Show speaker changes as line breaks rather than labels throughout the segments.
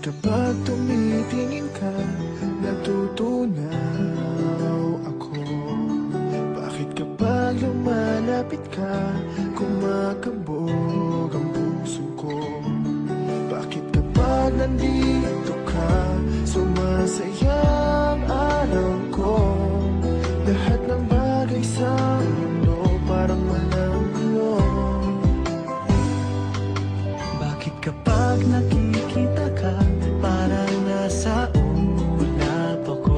kapag tumitingin ka, natutunaw ako? Bakit kapag lumalapit ka, kumakabog ang puso ko? Bakit kapag nandito ka, sumasaya ang araw ko? Lahat ng bagay sa mundo parang walang gulo. Bakit kapag nakikita ka, parang nasa ulap ako?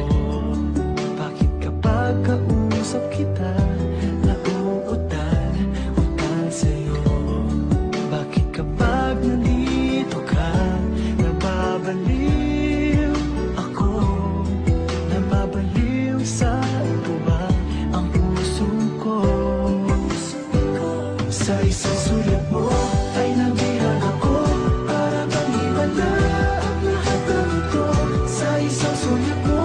Bakit kapag kausap kita, nauutal sa'yo? Bakit kapag nandito ka, nababaliw ako? Nababaliw sa tuwa ang puso ko. Sa isang sulat mo ay nabihag ako, para bang himala ang lahat ng ito. Sa isang sulat mo,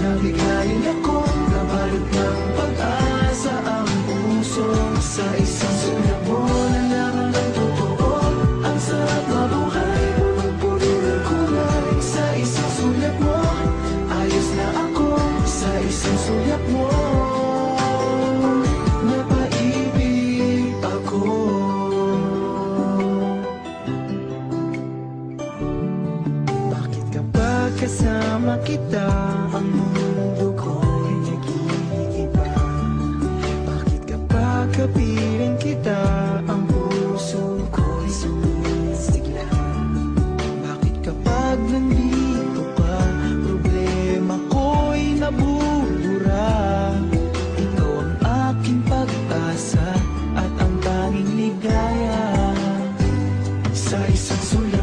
nabigayin ako, nabalot ng pag-asa ang puso. Sa isang sulat mo, nalaman ng totoo, ang sarap mabuhay, magpuro ng kulay. Sa isang sulat mo, ayos na ako. Sa isang sulat mo, napaibig ako. Bakit kapag kasama kita, ang mundo ko'y nag-iiba? Bakit kapag kapiling kita, ang puso ko'y sumisigla? Bakit kapag nandito ka, problema ko'y nabubura? Ikaw ang aking pag-asa at ang tanging ligaya. Sa isang sulat